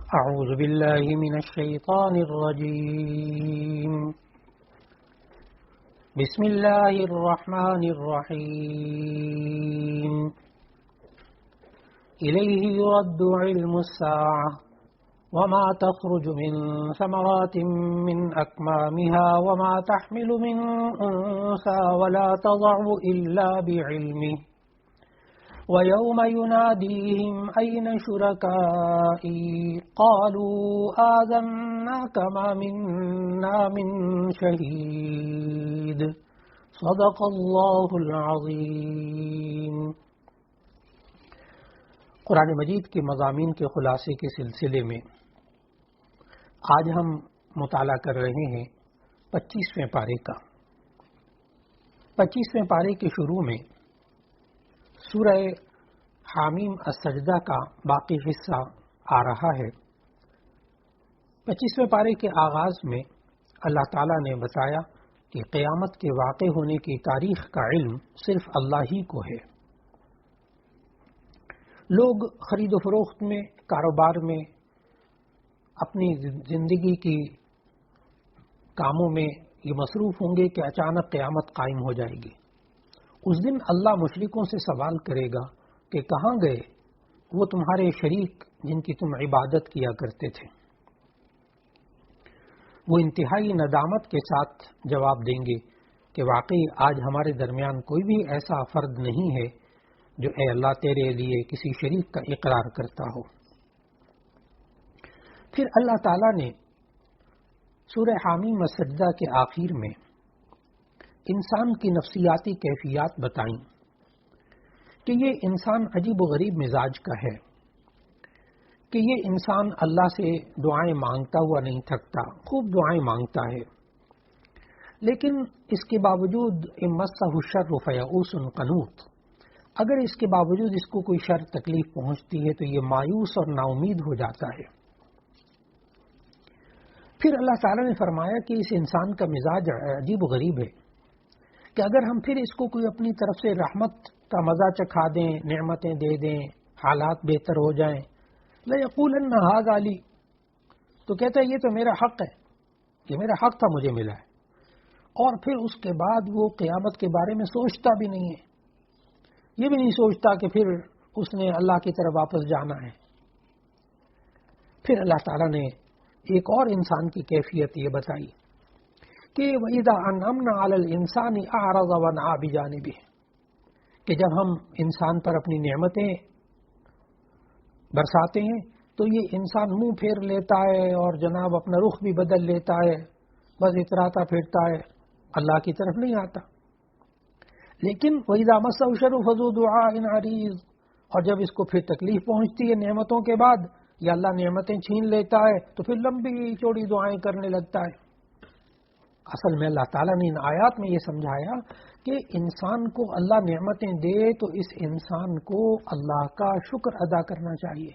أعوذ بالله من الشيطان الرجيم بسم الله الرحمن الرحيم إليه يرد علم الساعة وما تخرج من ثمرات من أكمامها وما تحمل من أنثى ولا تضع إلا بعلمه ويوم يناديهم أين شركائي قالوا آذناك ما منا من شهيد صدق الله العظيم۔ قرآن مجید کے مضامین کے خلاصے کے سلسلے میں آج ہم مطالعہ کر رہے ہیں 25ویں پارے کا۔ 25ویں پارے کے شروع میں سورہ حامیم السجدہ کا باقی حصہ آ رہا ہے۔ 25ویں پارے کے آغاز میں اللہ تعالیٰ نے بتایا کہ قیامت کے واقع ہونے کی تاریخ کا علم صرف اللہ ہی کو ہے۔ لوگ خرید و فروخت میں، کاروبار میں، اپنی زندگی کی کاموں میں یہ مصروف ہوں گے کہ اچانک قیامت قائم ہو جائے گی۔ اس دن اللہ مشرکوں سے سوال کرے گا کہ کہاں گئے وہ تمہارے شریک جن کی تم عبادت کیا کرتے تھے؟ وہ انتہائی ندامت کے ساتھ جواب دیں گے کہ واقعی آج ہمارے درمیان کوئی بھی ایسا فرد نہیں ہے جو اے اللہ تیرے لیے کسی شریک کا اقرار کرتا ہو۔ پھر اللہ تعالیٰ نے سورہ حامیم السجدہ کے آخر میں انسان کی نفسیاتی کیفیات بتائیں کہ یہ انسان عجیب و غریب مزاج کا ہے، کہ یہ انسان اللہ سے دعائیں مانگتا ہوا نہیں تھکتا، خوب دعائیں مانگتا ہے، لیکن اس کے باوجود مسہ الشر فیئوس قنوط، اگر اس کے باوجود اس کو کوئی شر تکلیف پہنچتی ہے تو یہ مایوس اور نا امید ہو جاتا ہے۔ پھر اللہ تعالیٰ نے فرمایا کہ اس انسان کا مزاج عجیب و غریب ہے کہ اگر ہم پھر اس کو کوئی اپنی طرف سے رحمت کا مزہ چکھا دیں، نعمتیں دے دیں، حالات بہتر ہو جائیں، لَيَقُولَنَّ هَذَا لِي، تو کہتا ہے یہ تو میرا حق ہے، یہ میرا حق تھا، مجھے ملا ہے، اور پھر اس کے بعد وہ قیامت کے بارے میں سوچتا بھی نہیں ہے، یہ بھی نہیں سوچتا کہ پھر اس نے اللہ کی طرف واپس جانا ہے۔ پھر اللہ تعالیٰ نے ایک اور انسان کی کیفیت یہ بتائی کہ وَإِذَا أَنْعَمْنَا عَلَى الْإِنسَانِ أَعْرَضَ وَنَأَىٰ بِجَانِبِهِ، کہ جب ہم انسان پر اپنی نعمتیں برساتے ہیں تو یہ انسان منہ پھیر لیتا ہے اور جناب اپنا رخ بھی بدل لیتا ہے، بس اتراتا پھرتا ہے، اللہ کی طرف نہیں آتا۔ لیکن وَإِذَا مَسَّهُ الشَّرُّ فَذُو دُعَاءٍ عَرِيضٍ، اور جب اس کو پھر تکلیف پہنچتی ہے نعمتوں کے بعد یا اللہ نعمتیں چھین لیتا ہے تو پھر لمبی چوڑی دعائیں کرنے لگتا ہے۔ اصل میں اللہ تعالیٰ نے ان آیات میں یہ سمجھایا کہ انسان کو اللہ نعمتیں دے تو اس انسان کو اللہ کا شکر ادا کرنا چاہیے،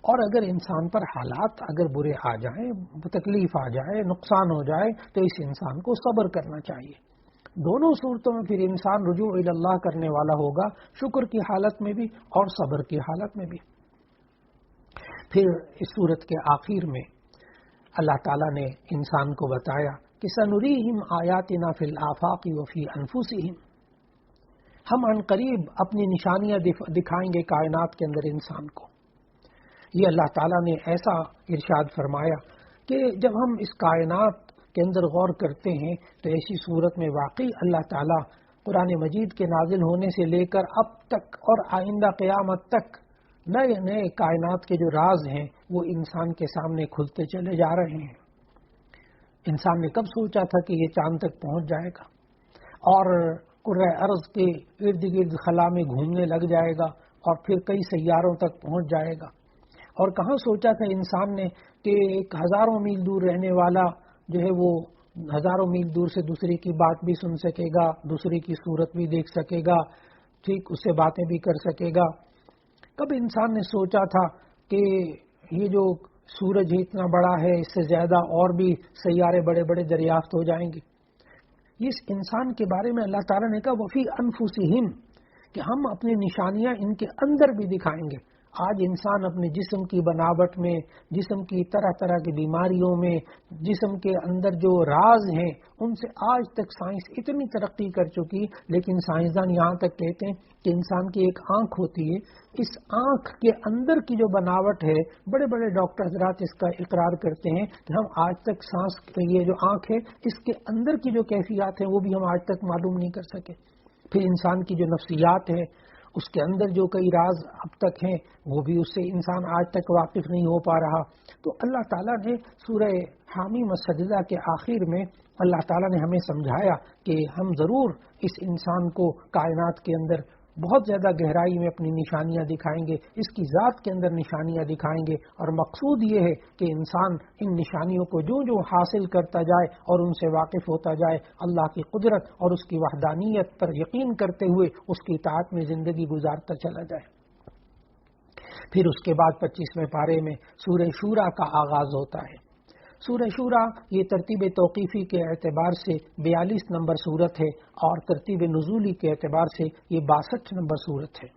اور اگر انسان پر حالات اگر برے آ جائیں، تکلیف آ جائے، نقصان ہو جائے تو اس انسان کو صبر کرنا چاہیے۔ دونوں صورتوں میں پھر انسان رجوع الی اللہ کرنے والا ہوگا، شکر کی حالت میں بھی اور صبر کی حالت میں بھی۔ پھر اس صورت کے آخر میں اللہ تعالیٰ نے انسان کو بتایا کہ سنریہم آیاتنا فی الآفاق وفی انفسہم، ہم عن قریب اپنی نشانیاں دکھائیں گے کائنات کے اندر انسان کو۔ یہ اللہ تعالیٰ نے ایسا ارشاد فرمایا کہ جب ہم اس کائنات کے اندر غور کرتے ہیں تو ایسی صورت میں واقعی اللہ تعالیٰ قرآن مجید کے نازل ہونے سے لے کر اب تک اور آئندہ قیامت تک نئے نئے کائنات کے جو راز ہیں وہ انسان کے سامنے کھلتے چلے جا رہے ہیں۔ انسان نے کب سوچا تھا کہ یہ چاند تک پہنچ جائے گا اور کرۂ ارض کے ارد گرد خلا میں گھومنے لگ جائے گا اور پھر کئی سیاروں تک پہنچ جائے گا، اور کہاں سوچا تھا انسان نے کہ ایک ہزاروں میل دور رہنے والا جو ہے وہ ہزاروں میل دور سے دوسرے کی بات بھی سن سکے گا، دوسرے کی صورت بھی دیکھ سکے گا، ٹھیک اس سے باتیں بھی کر سکے گا۔ کب انسان نے سوچا تھا کہ یہ جو سورج ہی اتنا بڑا ہے، اس سے زیادہ اور بھی سیارے بڑے بڑے دریافت ہو جائیں گے۔ اس انسان کے بارے میں اللہ تعالیٰ نے کہا وفی انفسہم، کہ ہم اپنی نشانیاں ان کے اندر بھی دکھائیں گے۔ آج انسان اپنے جسم کی بناوٹ میں، جسم کی طرح طرح کی بیماریوں میں، جسم کے اندر جو راز ہیں ان سے آج تک سائنس اتنی ترقی کر چکی، لیکن سائنسدان یہاں تک کہتے ہیں کہ انسان کی ایک آنکھ ہوتی ہے، اس آنکھ کے اندر کی جو بناوٹ ہے، بڑے بڑے ڈاکٹر حضرات اس کا اقرار کرتے ہیں کہ ہم آج تک سانس، یہ جو آنکھ ہے اس کے اندر کی جو کیفیات ہیں وہ بھی ہم آج تک معلوم نہیں کر سکے۔ پھر انسان کی جو نفسیات ہے، اس کے اندر جو کئی راز اب تک ہیں وہ بھی اس سے انسان آج تک واقف نہیں ہو پا رہا۔ تو اللہ تعالیٰ نے سورہ حامیم السجدہ کے آخر میں اللہ تعالیٰ نے ہمیں سمجھایا کہ ہم ضرور اس انسان کو کائنات کے اندر بہت زیادہ گہرائی میں اپنی نشانیاں دکھائیں گے، اس کی ذات کے اندر نشانیاں دکھائیں گے، اور مقصود یہ ہے کہ انسان ان نشانیوں کو جو جو حاصل کرتا جائے اور ان سے واقف ہوتا جائے، اللہ کی قدرت اور اس کی وحدانیت پر یقین کرتے ہوئے اس کی اطاعت میں زندگی گزارتا چلا جائے۔ پھر اس کے بعد 25ویں پارے میں سورہ شورا کا آغاز ہوتا ہے۔ سورہ شورا یہ ترتیب توقیفی کے اعتبار سے 42 نمبر سورت ہے، اور ترتیب نزولی کے اعتبار سے یہ 62 نمبر سورت ہے۔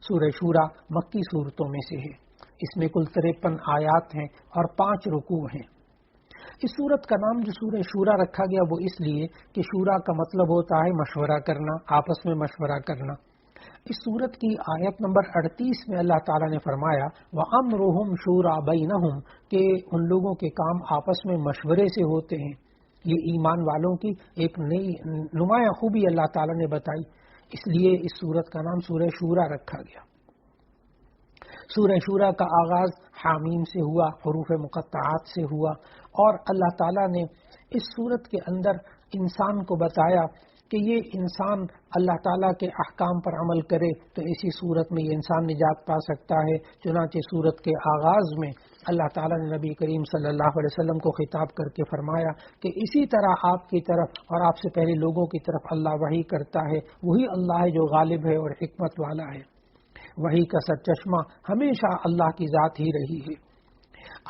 سورہ شورا مکی سورتوں میں سے ہے، اس میں کل 53 آیات ہیں اور 5 رکوع ہیں۔ اس سورت کا نام جو سورہ شورا رکھا گیا وہ اس لیے کہ شورا کا مطلب ہوتا ہے مشورہ کرنا، آپس میں مشورہ کرنا۔ اس سورت کی آیت نمبر 38 میں اللہ تعالیٰ نے فرمایا وَأَمْرُهُمْ شُورَى بَيْنَهُمْ کہ ان لوگوں کے کام آپس میں مشورے سے ہوتے ہیں۔ یہ ایمان والوں کی ایک نئی نمایاں خوبی اللہ تعالیٰ نے بتائی، اس لیے اس سورت کا نام سورہ شورا رکھا گیا۔ سورہ شورا کا آغاز حامیم سے ہوا، حروف مقطعات سے ہوا، اور اللہ تعالیٰ نے اس سورت کے اندر انسان کو بتایا کہ یہ انسان اللہ تعالیٰ کے احکام پر عمل کرے تو اسی صورت میں یہ انسان نجات پا سکتا ہے۔ چنانچہ سورت کے آغاز میں اللہ تعالیٰ نے نبی کریم صلی اللہ علیہ وسلم کو خطاب کر کے فرمایا کہ اسی طرح آپ کی طرف اور آپ سے پہلے لوگوں کی طرف اللہ وحی کرتا ہے، وہی اللہ ہے جو غالب ہے اور حکمت والا ہے۔ وحی کا سرچشمہ ہمیشہ اللہ کی ذات ہی رہی ہے۔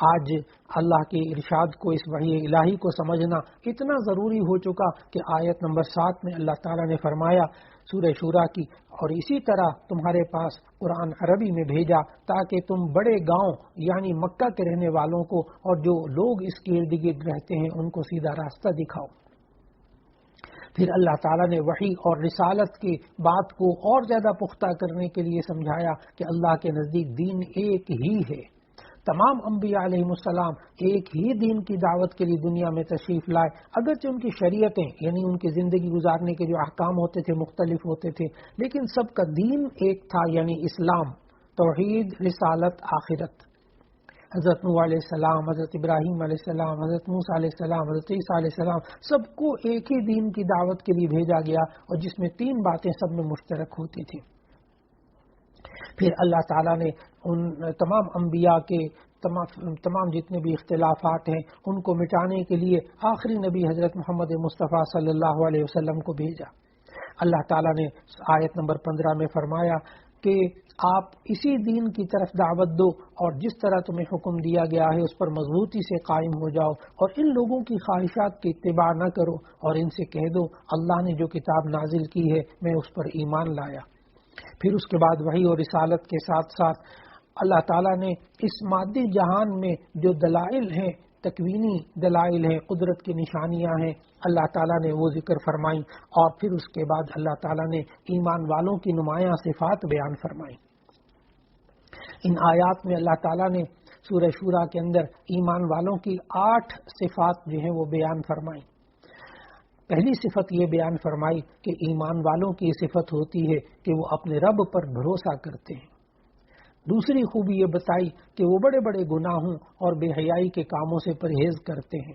آج اللہ کے ارشاد کو، اس وحی الہی کو سمجھنا اتنا ضروری ہو چکا کہ آیت نمبر 7 میں اللہ تعالیٰ نے فرمایا سورہ شورا کی، اور اسی طرح تمہارے پاس قرآن عربی میں بھیجا تاکہ تم بڑے گاؤں یعنی مکہ کے رہنے والوں کو اور جو لوگ اس کے ارد گرد رہتے ہیں ان کو سیدھا راستہ دکھاؤ۔ پھر اللہ تعالیٰ نے وحی اور رسالت کی بات کو اور زیادہ پختہ کرنے کے لیے سمجھایا کہ اللہ کے نزدیک دین ایک ہی ہے۔ تمام انبیاء علیہ السلام ایک ہی دین کی دعوت کے لیے دنیا میں تشریف لائے، اگرچہ ان کی شریعتیں یعنی ان کی زندگی گزارنے کے جو احکام ہوتے تھے مختلف ہوتے تھے، لیکن سب کا دین ایک تھا، یعنی اسلام، توحید، رسالت، آخرت۔ حضرت نوح علیہ السلام، حضرت ابراہیم علیہ السلام، حضرت موسیٰ علیہ السلام، حضرت عیسیٰ علیہ السلام، سب کو ایک ہی دین کی دعوت کے لیے بھیجا گیا، اور جس میں 3 باتیں سب میں مشترک ہوتی تھی۔ پھر اللہ تعالیٰ نے ان تمام انبیاء کے تمام جتنے بھی اختلافات ہیں ان کو مٹانے کے لیے آخری نبی حضرت محمد مصطفیٰ صلی اللہ علیہ وسلم کو بھیجا۔ اللہ تعالیٰ نے آیت نمبر 15 میں فرمایا کہ آپ اسی دین کی طرف دعوت دو، اور جس طرح تمہیں حکم دیا گیا ہے اس پر مضبوطی سے قائم ہو جاؤ، اور ان لوگوں کی خواہشات کی اتباع نہ کرو، اور ان سے کہہ دو اللہ نے جو کتاب نازل کی ہے میں اس پر ایمان لایا۔ پھر اس کے بعد وحی اور رسالت کے ساتھ ساتھ اللہ تعالیٰ نے اس مادی جہان میں جو دلائل ہیں، تکوینی دلائل ہیں، قدرت کی نشانیاں ہیں، اللہ تعالیٰ نے وہ ذکر فرمائیں، اور پھر اس کے بعد اللہ تعالیٰ نے ایمان والوں کی نمایاں صفات بیان فرمائیں۔ ان آیات میں اللہ تعالیٰ نے سورہ شورا کے اندر ایمان والوں کی 8 صفات جو ہیں وہ بیان فرمائیں۔ پہلی صفت یہ بیان فرمائی کہ ایمان والوں کی صفت ہوتی ہے کہ وہ اپنے رب پر بھروسہ کرتے ہیں۔ دوسری خوبی یہ بتائی کہ وہ بڑے بڑے گناہوں اور بے حیائی کے کاموں سے پرہیز کرتے ہیں۔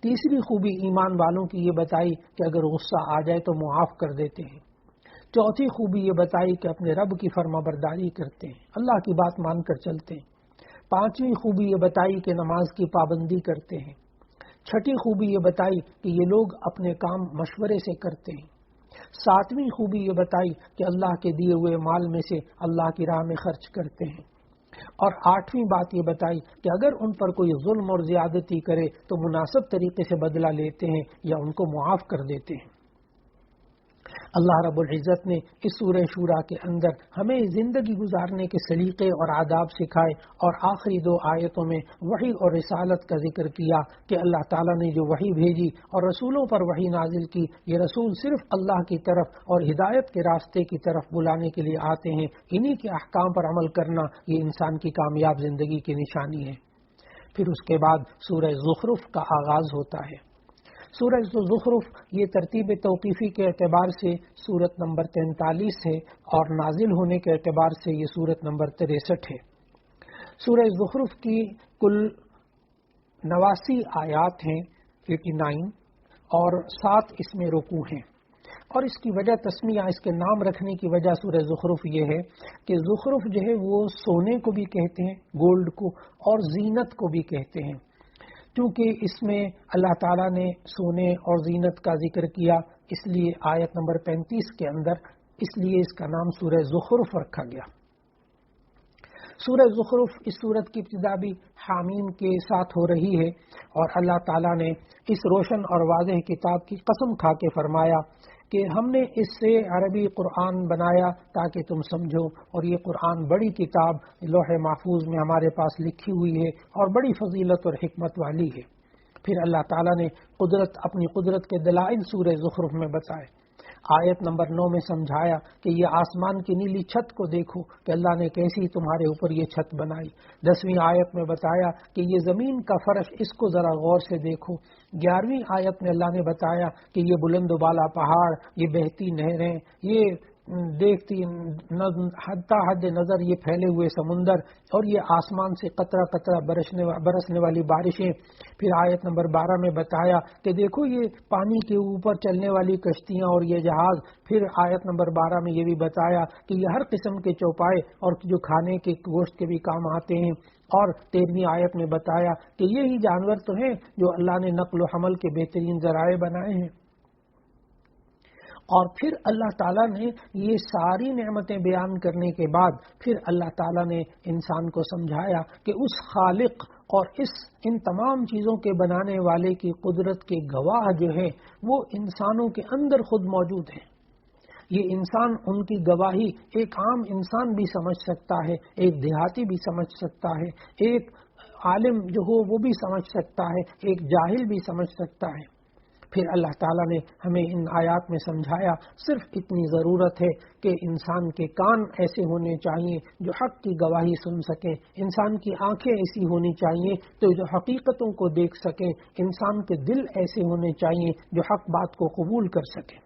تیسری خوبی ایمان والوں کی یہ بتائی کہ اگر غصہ آ جائے تو معاف کر دیتے ہیں۔ چوتھی خوبی یہ بتائی کہ اپنے رب کی فرما برداری کرتے ہیں، اللہ کی بات مان کر چلتے ہیں۔ پانچویں خوبی یہ بتائی کہ نماز کی پابندی کرتے ہیں۔ چھٹی خوبی یہ بتائی کہ یہ لوگ اپنے کام مشورے سے کرتے ہیں۔ ساتویں خوبی یہ بتائی کہ اللہ کے دیے ہوئے مال میں سے اللہ کی راہ میں خرچ کرتے ہیں۔ اور آٹھویں بات یہ بتائی کہ اگر ان پر کوئی ظلم اور زیادتی کرے تو مناسب طریقے سے بدلہ لیتے ہیں یا ان کو معاف کر دیتے ہیں۔ اللہ رب العزت نے اس سورہ شورا کے اندر ہمیں زندگی گزارنے کے سلیقے اور آداب سکھائے، اور آخری 2 آیتوں میں وحی اور رسالت کا ذکر کیا کہ اللہ تعالیٰ نے جو وحی بھیجی اور رسولوں پر وحی نازل کی، یہ رسول صرف اللہ کی طرف اور ہدایت کے راستے کی طرف بلانے کے لیے آتے ہیں۔ انہی کے احکام پر عمل کرنا یہ انسان کی کامیاب زندگی کی نشانی ہے۔ پھر اس کے بعد سورہ زخرف کا آغاز ہوتا ہے۔ سورہ زخرف یہ ترتیب توقیفی کے اعتبار سے سورت نمبر 43 ہے، اور نازل ہونے کے اعتبار سے یہ سورت نمبر 63 ہے۔ سورہ زخرف کی کل 89 آیات ہیں، 89، اور 7 اس میں رکوع ہیں۔ اور اس کی وجہ تسمیہ، اس کے نام رکھنے کی وجہ سورہ زخرف یہ ہے کہ زخرف جو ہے وہ سونے کو بھی کہتے ہیں، گولڈ کو، اور زینت کو بھی کہتے ہیں۔ کیونکہ اس میں اللہ تعالیٰ نے سونے اور زینت کا ذکر کیا، اس لیے آیت نمبر 35 کے اندر، اس لیے اس کا نام سورہ زخرف رکھا گیا۔ سورہ زخرف اس سورت کی ابتدا بھی حامیم کے ساتھ ہو رہی ہے، اور اللہ تعالیٰ نے اس روشن اور واضح کتاب کی قسم کھا کے فرمایا کہ ہم نے اس سے عربی قرآن بنایا تاکہ تم سمجھو، اور یہ قرآن بڑی کتاب لوح محفوظ میں ہمارے پاس لکھی ہوئی ہے اور بڑی فضیلت اور حکمت والی ہے۔ پھر اللہ تعالیٰ نے اپنی قدرت کے دلائل سورہ زخرف میں بتائے۔ آیت نمبر 9 میں سمجھایا کہ یہ آسمان کی نیلی چھت کو دیکھو کہ اللہ نے کیسی تمہارے اوپر یہ چھت بنائی۔ 10ویں آیت میں بتایا کہ یہ زمین کا فرش، اس کو ذرا غور سے دیکھو۔ 11ویں آیت میں اللہ نے بتایا کہ یہ بلند و بالا پہاڑ، یہ بہتی نہریں، یہ دیکھتی حتی حد نظر یہ پھیلے ہوئے سمندر، اور یہ آسمان سے قطرہ قطرہ برسنے والی بارشیں۔ پھر آیت نمبر 12 میں بتایا کہ دیکھو یہ پانی کے اوپر چلنے والی کشتیاں اور یہ جہاز۔ پھر آیت نمبر 12 میں یہ بھی بتایا کہ یہ ہر قسم کے چوپائے اور جو کھانے کے گوشت کے بھی کام آتے ہیں۔ اور 13ویں آیت میں بتایا کہ یہی جانور تو ہیں جو اللہ نے نقل و حمل کے بہترین ذرائع بنائے ہیں۔ اور پھر اللہ تعالیٰ نے یہ ساری نعمتیں بیان کرنے کے بعد پھر اللہ تعالیٰ نے انسان کو سمجھایا کہ اس خالق اور ان تمام چیزوں کے بنانے والے کی قدرت کے گواہ جو ہے وہ انسانوں کے اندر خود موجود ہیں۔ یہ انسان ان کی گواہی ایک عام انسان بھی سمجھ سکتا ہے، ایک دیہاتی بھی سمجھ سکتا ہے، ایک عالم جو ہو وہ بھی سمجھ سکتا ہے، ایک جاہل بھی سمجھ سکتا ہے۔ پھر اللہ تعالیٰ نے ہمیں ان آیات میں سمجھایا صرف اتنی ضرورت ہے کہ انسان کے کان ایسے ہونے چاہیے جو حق کی گواہی سن سکیں، انسان کی آنکھیں ایسی ہونی چاہیے تو جو حقیقتوں کو دیکھ سکیں، انسان کے دل ایسے ہونے چاہیے جو حق بات کو قبول کر سکیں۔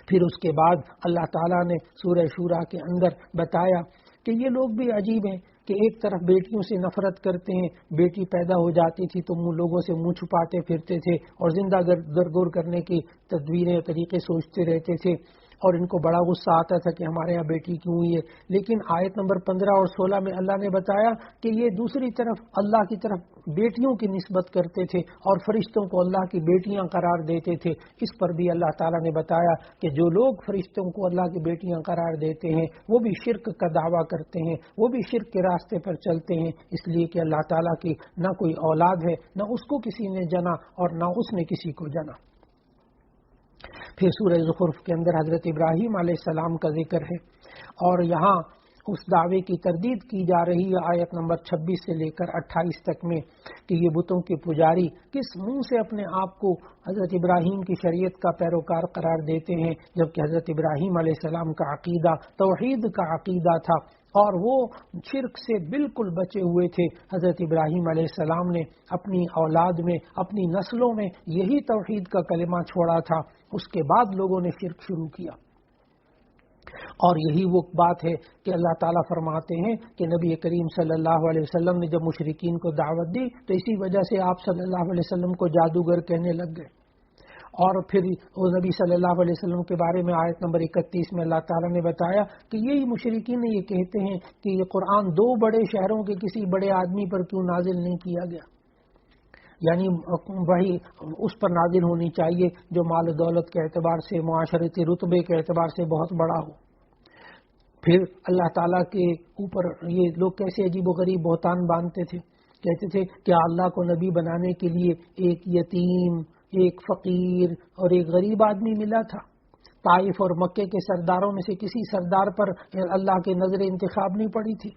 پھر اس کے بعد اللہ تعالیٰ نے سورہ شورا کے اندر بتایا کہ یہ لوگ بھی عجیب ہیں کہ ایک طرف بیٹیوں سے نفرت کرتے ہیں، بیٹی پیدا ہو جاتی تھی تو لوگوں سے منہ چھپاتے پھرتے تھے اور زندہ درگور کرنے کی تدبیریں اور طریقے سوچتے رہتے تھے، اور ان کو بڑا غصہ آتا تھا کہ ہمارے یہاں بیٹی کیوں ہوئی ہے۔ لیکن آیت نمبر 15 اور 16 میں اللہ نے بتایا کہ یہ دوسری طرف اللہ کی طرف بیٹیوں کی نسبت کرتے تھے اور فرشتوں کو اللہ کی بیٹیاں قرار دیتے تھے۔ اس پر بھی اللہ تعالیٰ نے بتایا کہ جو لوگ فرشتوں کو اللہ کی بیٹیاں قرار دیتے ہیں وہ بھی شرک کا دعویٰ کرتے ہیں، وہ بھی شرک کے راستے پر چلتے ہیں، اس لیے کہ اللہ تعالیٰ کی نہ کوئی اولاد ہے، نہ اس کو کسی نے جنا اور نہ اس نے کسی کو جنا۔ پھر سورہ زخرف کے اندر حضرت ابراہیم علیہ السلام کا ذکر ہے، اور یہاں اس دعوے کی تردید کی جا رہی ہے آیت نمبر 26 سے لے کر 28 تک میں کہ یہ بتوں کے پجاری کس منہ سے اپنے آپ کو حضرت ابراہیم کی شریعت کا پیروکار قرار دیتے ہیں، جبکہ حضرت ابراہیم علیہ السلام کا عقیدہ توحید کا عقیدہ تھا اور وہ شرک سے بالکل بچے ہوئے تھے۔ حضرت ابراہیم علیہ السلام نے اپنی اولاد میں، اپنی نسلوں میں یہی توحید کا کلمہ چھوڑا تھا، اس کے بعد لوگوں نے شرک شروع کیا۔ اور یہی وہ بات ہے کہ اللہ تعالیٰ فرماتے ہیں کہ نبی کریم صلی اللہ علیہ وسلم نے جب مشرکین کو دعوت دی تو اسی وجہ سے آپ صلی اللہ علیہ وسلم کو جادوگر کہنے لگ گئے۔ اور پھر وہ نبی صلی اللہ علیہ وسلم کے بارے میں آیت نمبر 31 میں اللہ تعالیٰ نے بتایا کہ یہی مشرکین یہ کہتے ہیں کہ یہ قرآن 2 بڑے شہروں کے کسی بڑے آدمی پر کیوں نازل نہیں کیا گیا، یعنی وہی اس پر نازل ہونی چاہیے جو مال و دولت کے اعتبار سے، معاشرتی رتبے کے اعتبار سے بہت بڑا ہو۔ پھر اللہ تعالیٰ کے اوپر یہ لوگ کیسے عجیب و غریب بہتان باندھتے تھے، کہتے تھے کہ اللہ کو نبی بنانے کے لیے ایک یتیم، ایک فقیر اور ایک غریب آدمی ملا تھا۔ طائف اور مکے کے سرداروں میں سے کسی سردار پر اللہ کی نظر انتخاب نہیں پڑی تھی؟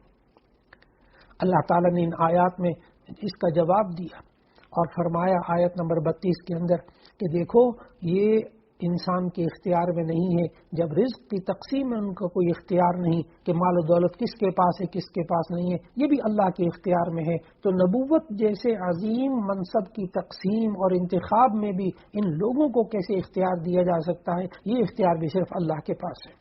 اللہ تعالیٰ نے ان آیات میں اس کا جواب دیا اور فرمایا آیت نمبر 32 کے اندر کہ دیکھو یہ انسان کے اختیار میں نہیں ہے، جب رزق کی تقسیم میں ان کا کوئی اختیار نہیں کہ مال و دولت کس کے پاس ہے کس کے پاس نہیں ہے، یہ بھی اللہ کے اختیار میں ہے، تو نبوت جیسے عظیم منصب کی تقسیم اور انتخاب میں بھی ان لوگوں کو کیسے اختیار دیا جا سکتا ہے؟ یہ اختیار بھی صرف اللہ کے پاس ہے۔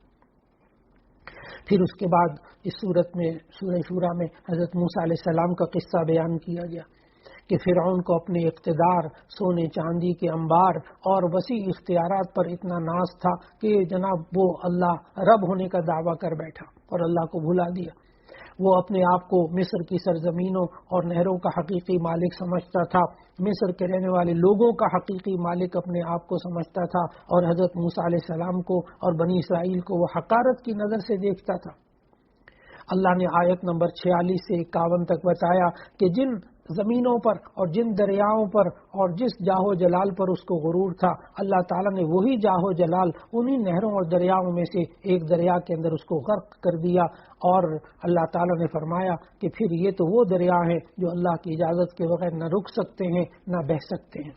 پھر اس کے بعد اس صورت میں سورہ شورا میں حضرت موسیٰ علیہ السلام کا قصہ بیان کیا گیا کہ فرعون کو اپنے اقتدار، سونے چاندی کے انبار اور وسیع اختیارات پر اتنا ناز تھا کہ جناب وہ اللہ رب ہونے کا دعویٰ کر بیٹھا اور اللہ کو بھلا دیا۔ وہ اپنے آپ کو مصر کی سرزمینوں اور نہروں کا حقیقی مالک سمجھتا تھا، مصر کے رہنے والے لوگوں کا حقیقی مالک اپنے آپ کو سمجھتا تھا، اور حضرت موسیٰ علیہ السلام کو اور بنی اسرائیل کو وہ حقارت کی نظر سے دیکھتا تھا۔ اللہ نے آیت نمبر 46 سے 51 تک بتایا کہ جن زمینوں پر اور جن دریاؤں پر اور جس جاہو جلال پر اس کو غرور تھا، اللہ تعالیٰ نے وہی جاہو جلال انہی نہروں اور دریاؤں میں سے ایک دریا کے اندر اس کو غرق کر دیا، اور اللہ تعالیٰ نے فرمایا کہ پھر یہ تو وہ دریا ہیں جو اللہ کی اجازت کے بغیر نہ رک سکتے ہیں نہ بہہ سکتے ہیں۔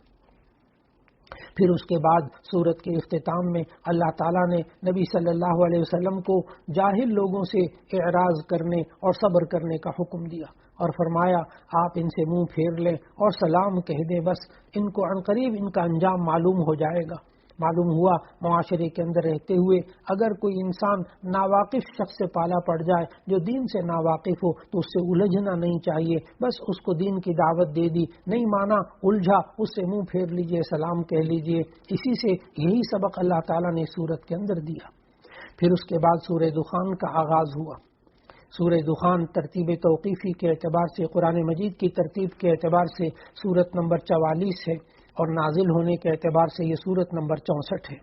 پھر اس کے بعد سورت کے اختتام میں اللہ تعالیٰ نے نبی صلی اللہ علیہ وسلم کو جاہل لوگوں سے اعراض کرنے اور صبر کرنے کا حکم دیا اور فرمایا آپ ان سے منہ پھیر لیں اور سلام کہہ دیں، بس ان کو عنقریب ان کا انجام معلوم ہو جائے گا۔ معلوم ہوا معاشرے کے اندر رہتے ہوئے اگر کوئی انسان ناواقف شخص سے پالا پڑ جائے جو دین سے ناواقف ہو تو اس سے الجھنا نہیں چاہیے، بس اس کو دین کی دعوت دے دی، نہیں مانا الجھا، اس سے منہ پھیر لیجئے، سلام کہہ لیجئے۔ اسی سے یہی سبق اللہ تعالیٰ نے سورت کے اندر دیا۔ پھر اس کے بعد سورہ دخان کا آغاز ہوا۔ سورہ دخان ترتیب توقیفی کے اعتبار سے، قرآن مجید کی ترتیب کے اعتبار سے سورت نمبر 44 ہے، اور نازل ہونے کے اعتبار سے یہ سورت نمبر 64 ہے۔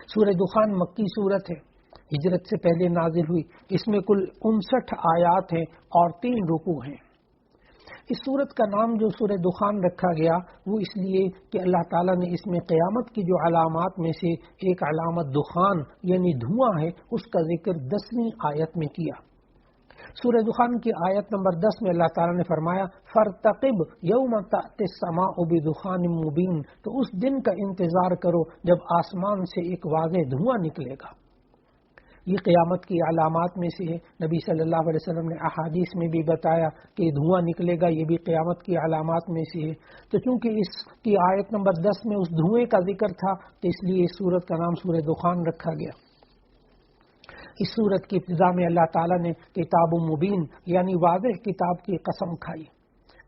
سورہ دخان مکی سورت ہے، ہجرت سے پہلے نازل ہوئی۔ اس میں کل 59 آیات ہیں اور 3 رکوع ہیں۔ اس سورت کا نام جو سورہ دخان رکھا گیا وہ اس لیے کہ اللہ تعالیٰ نے اس میں قیامت کی جو علامات میں سے ایک علامت دخان یعنی دھواں ہے، اس کا ذکر 10ویں آیت میں کیا۔ سورہ دخان کی آیت نمبر 10 میں اللہ تعالیٰ نے فرمایا فَارْتَقِبْ يَوْمَ تَأْتِي السَّمَاءُ بِدُخَانٍ مُبِينٍ، تو اس دن کا انتظار کرو جب آسمان سے ایک واضح دھواں نکلے گا۔ یہ قیامت کی علامات میں سے ہے۔ نبی صلی اللہ علیہ وسلم نے احادیث میں بھی بتایا کہ دھواں نکلے گا، یہ بھی قیامت کی علامات میں سے ہے۔ تو چونکہ اس کی آیت نمبر 10 میں اس دھوئیں کا ذکر تھا تو اس لیے اس سورت کا نام سورہ دخان رکھا گیا۔ اس سورت کی ابتدا میں اللہ تعالیٰ نے کتاب مبین یعنی واضح کتاب کی قسم کھائی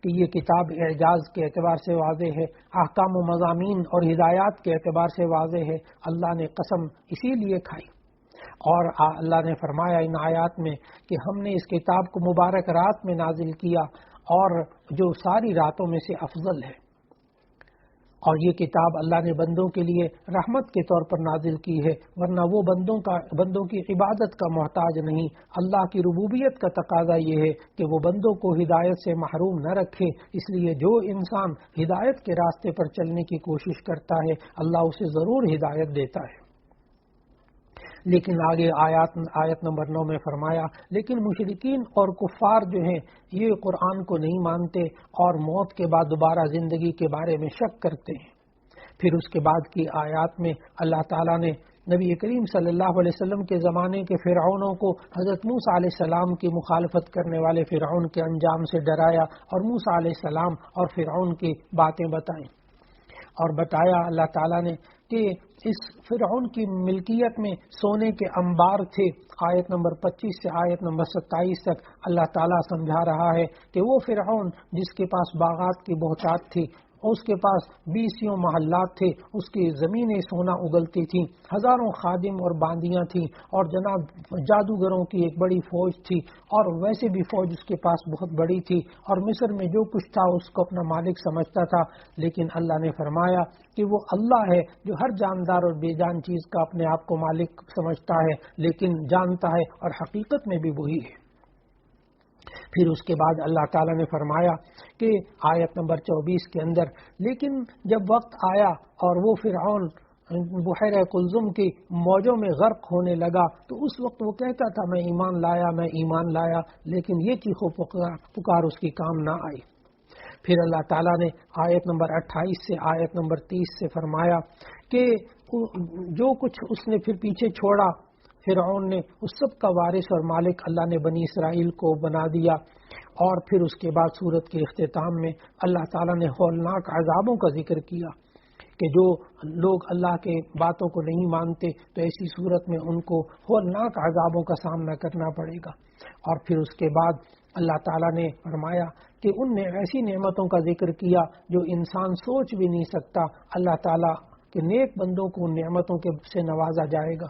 کہ یہ کتاب اعجاز کے اعتبار سے واضح ہے، احکام و مضامین اور ہدایات کے اعتبار سے واضح ہے۔ اللہ نے قسم اسی لیے کھائی، اور اللہ نے فرمایا ان آیات میں کہ ہم نے اس کتاب کو مبارک رات میں نازل کیا، اور جو ساری راتوں میں سے افضل ہے، اور یہ کتاب اللہ نے بندوں کے لیے رحمت کے طور پر نازل کی ہے، ورنہ وہ بندوں کی عبادت کا محتاج نہیں۔ اللہ کی ربوبیت کا تقاضا یہ ہے کہ وہ بندوں کو ہدایت سے محروم نہ رکھے، اس لیے جو انسان ہدایت کے راستے پر چلنے کی کوشش کرتا ہے اللہ اسے ضرور ہدایت دیتا ہے۔ لیکن آگے آیت نمبر 9 میں فرمایا لیکن مشرکین اور کفار جو ہیں یہ قرآن کو نہیں مانتے اور موت کے بعد دوبارہ زندگی کے بارے میں شک کرتے ہیں۔ پھر اس کے بعد کی آیات میں اللہ تعالیٰ نے نبی کریم صلی اللہ علیہ وسلم کے زمانے کے فرعونوں کو حضرت موسیٰ علیہ السلام کی مخالفت کرنے والے فرعون کے انجام سے ڈرایا، اور موسیٰ علیہ السلام اور فرعون کی باتیں بتائیں، اور بتایا اللہ تعالیٰ نے کہ اس فرعون کی ملکیت میں سونے کے انبار تھے۔ آیت نمبر 25 سے آیت نمبر 27 تک اللہ تعالیٰ سمجھا رہا ہے کہ وہ فرعون جس کے پاس باغات کی بہتات تھی، اس کے پاس 20 محلات تھے، اس کی زمینیں سونا اگلتی تھیں، ہزاروں خادم اور باندیاں تھیں، اور جناب جادوگروں کی ایک بڑی فوج تھی، اور ویسے بھی فوج اس کے پاس بہت بڑی تھی، اور مصر میں جو کچھ تھا اس کو اپنا مالک سمجھتا تھا۔ لیکن اللہ نے فرمایا کہ وہ اللہ ہے جو ہر جاندار اور بے جان چیز کا اپنے آپ کو مالک سمجھتا ہے، لیکن جانتا ہے اور حقیقت میں بھی وہی ہے۔ پھر اس کے بعد اللہ تعالیٰ نے فرمایا کہ آیت نمبر 24 کے اندر لیکن جب وقت آیا اور وہ فرعون بحیرہ قلزم کی موجوں میں غرق ہونے لگا تو اس وقت وہ کہتا تھا میں ایمان لایا، میں ایمان لایا، لیکن یہ چیخ و پکار اس کی کام نہ آئی۔ پھر اللہ تعالیٰ نے آیت نمبر 28 سے آیت نمبر 30 سے فرمایا کہ جو کچھ اس نے پھر پیچھے چھوڑا فرعون نے، اس سب کا وارث اور مالک اللہ نے بنی اسرائیل کو بنا دیا۔ اور پھر اس کے بعد سورت کے اختتام میں اللہ تعالیٰ نے ہولناک عذابوں کا ذکر کیا کہ جو لوگ اللہ کے باتوں کو نہیں مانتے تو ایسی صورت میں ان کو ہولناک عذابوں کا سامنا کرنا پڑے گا۔ اور پھر اس کے بعد اللہ تعالیٰ نے فرمایا کہ ان نے ایسی نعمتوں کا ذکر کیا جو انسان سوچ بھی نہیں سکتا، اللہ تعالیٰ کے نیک بندوں کو ان نعمتوں سے نوازا جائے گا۔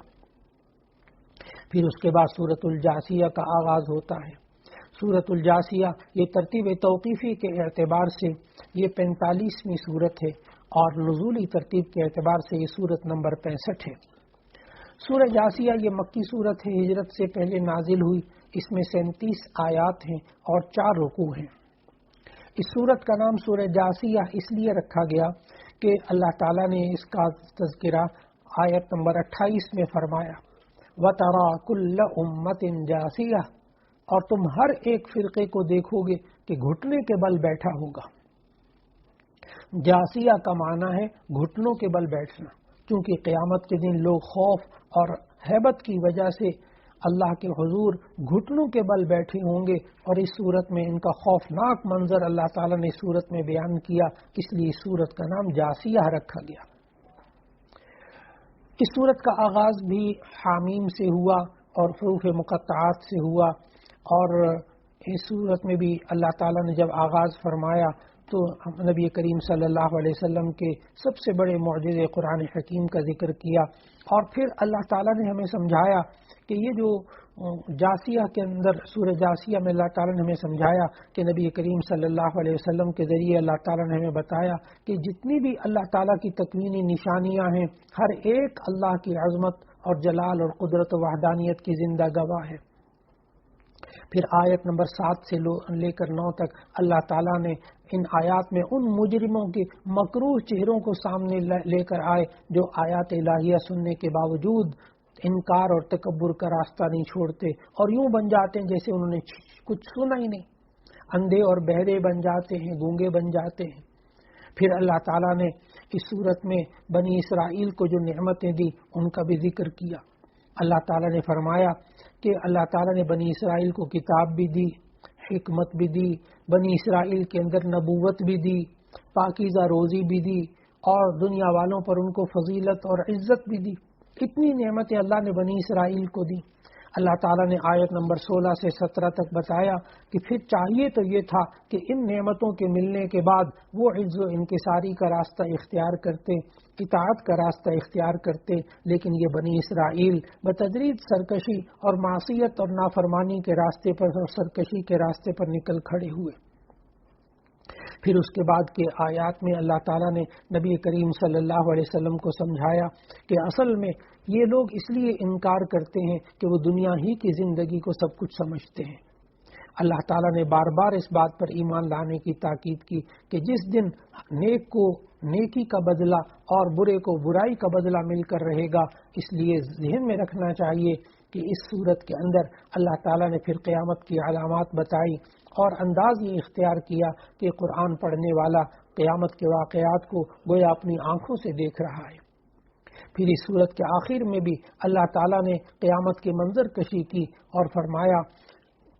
پھر اس کے بعد سورۃ الجاثیہ کا آغاز ہوتا ہے۔ سورۃ الجاثیہ یہ ترتیب توقیفی کے اعتبار سے یہ 45ویں سورت ہے اور نزولی ترتیب کے اعتبار سے یہ سورت نمبر 65 ہے۔ سورہ جاثیہ یہ مکی سورت ہے، ہجرت سے پہلے نازل ہوئی۔ اس میں 37 آیات ہیں اور 4 رکوع ہیں۔ اس سورت کا نام سورہ جاثیہ اس لیے رکھا گیا کہ اللہ تعالیٰ نے اس کا تذکرہ آیت نمبر 28 میں فرمایا وَتَرَى كُلَّ أُمَّةٍ جَاثِيَةٍ، اور تم ہر ایک فرقے کو دیکھو گے کہ گھٹنے کے بل بیٹھا ہوگا۔ جاثیہ کا معنی ہے گھٹنوں کے بل بیٹھنا، کیونکہ قیامت کے دن لوگ خوف اور ہیبت کی وجہ سے اللہ کے حضور گھٹنوں کے بل بیٹھے ہوں گے، اور اس صورت میں ان کا خوفناک منظر اللہ تعالیٰ نے صورت میں بیان کیا، اس لیے اس صورت کا نام جاثیہ رکھا گیا۔ اس صورت کا آغاز بھی حامیم سے ہوا اور حروف مقطعات سے ہوا، اور اس صورت میں بھی اللہ تعالیٰ نے جب آغاز فرمایا تو نبی کریم صلی اللہ علیہ وسلم کے سب سے بڑے معجزے قرآن حکیم کا ذکر کیا، اور پھر اللہ تعالیٰ نے ہمیں سمجھایا کہ یہ جو جاثیہ کے اندر سورہ جاثیہ میں اللہ تعالیٰ نے ہمیں سمجھایا کہ نبی کریم صلی اللہ علیہ وسلم کے ذریعے اللہ تعالیٰ نے ہمیں بتایا کہ جتنی بھی اللہ تعالیٰ کی تکوینی نشانیاں ہیں ہر ایک اللہ کی عظمت اور جلال اور قدرت و وحدانیت کی زندہ گواہ ہے۔ پھر آیت نمبر 7 سے لے کر 9 تک اللہ تعالیٰ نے ان آیات میں ان مجرموں کے مکروہ چہروں کو سامنے لے کر آئے جو آیات الہیہ سننے کے باوجود انکار اور تکبر کا راستہ نہیں چھوڑتے اور یوں بن جاتے ہیں جیسے انہوں نے کچھ سنا ہی نہیں، اندھے اور بہرے بن جاتے ہیں، گونگے بن جاتے ہیں۔ پھر اللہ تعالیٰ نے اس صورت میں بنی اسرائیل کو جو نعمتیں دی ان کا بھی ذکر کیا۔ اللہ تعالیٰ نے فرمایا کہ اللہ تعالیٰ نے بنی اسرائیل کو کتاب بھی دی، حکمت بھی دی، بنی اسرائیل کے اندر نبوت بھی دی، پاکیزہ روزی بھی دی، اور دنیا والوں پر ان کو فضیلت اور عزت بھی دی۔ اتنی نعمتیں اللہ نے بنی اسرائیل کو دی۔ اللہ تعالیٰ نے آیت نمبر 16 سے 17 تک بتایا کہ پھر چاہیے تو یہ تھا کہ ان نعمتوں کے ملنے کے بعد وہ عز و انکساری کا راستہ اختیار کرتے، اطاعت کا راستہ اختیار کرتے، لیکن یہ بنی اسرائیل بتدریج سرکشی اور معصیت اور نافرمانی کے راستے پر اور سرکشی کے راستے پر نکل کھڑے ہوئے۔ پھر اس کے بعد کے آیات میں اللہ تعالیٰ نے نبی کریم صلی اللہ علیہ وسلم کو سمجھایا کہ اصل میں یہ لوگ اس لیے انکار کرتے ہیں کہ وہ دنیا ہی کی زندگی کو سب کچھ سمجھتے ہیں۔ اللہ تعالیٰ نے بار بار اس بات پر ایمان لانے کی تاکید کی کہ جس دن نیک کو نیکی کا بدلہ اور برے کو برائی کا بدلہ مل کر رہے گا، اس لیے ذہن میں رکھنا چاہیے کہ اس صورت کے اندر اللہ تعالیٰ نے پھر قیامت کی علامات بتائی اور انداز یہ اختیار کیا کہ قرآن پڑھنے والا قیامت کے واقعات کو گویا اپنی آنکھوں سے دیکھ رہا ہے۔ پھر اس صورت کے آخر میں بھی اللہ تعالیٰ نے قیامت کی منظر کشی کی اور فرمایا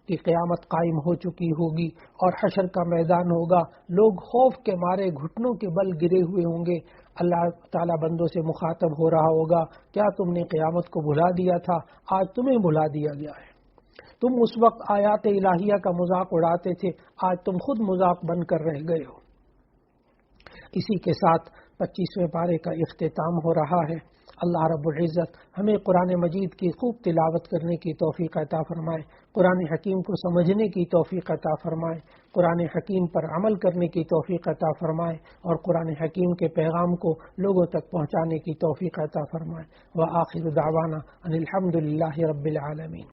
کہ قیامت قائم ہو چکی ہوگی اور حشر کا میدان ہوگا، لوگ خوف کے مارے گھٹنوں کے بل گرے ہوئے ہوں گے۔ اللہ تعالیٰ بندوں سے مخاطب ہو رہا ہوگا، کیا تم نے قیامت کو بھلا دیا تھا؟ آج تمہیں بھلا دیا گیا ہے۔ تم اس وقت آیات الہیہ کا مذاق اڑاتے تھے، آج تم خود مذاق بن کر رہ گئے ہو۔ اسی کے ساتھ 25ویں پارے کا اختتام ہو رہا ہے۔ اللہ رب العزت ہمیں قرآن مجید کی خوب تلاوت کرنے کی توفیق عطا فرمائے، قرآن حکیم کو سمجھنے کی توفیق عطا فرمائے، قرآن حکیم پر عمل کرنے کی توفیق عطا فرمائے، اور قرآن حکیم کے پیغام کو لوگوں تک پہنچانے کی توفیق عطا فرمائے۔ وآخر دعوانا ان الحمد للہ رب العالمین۔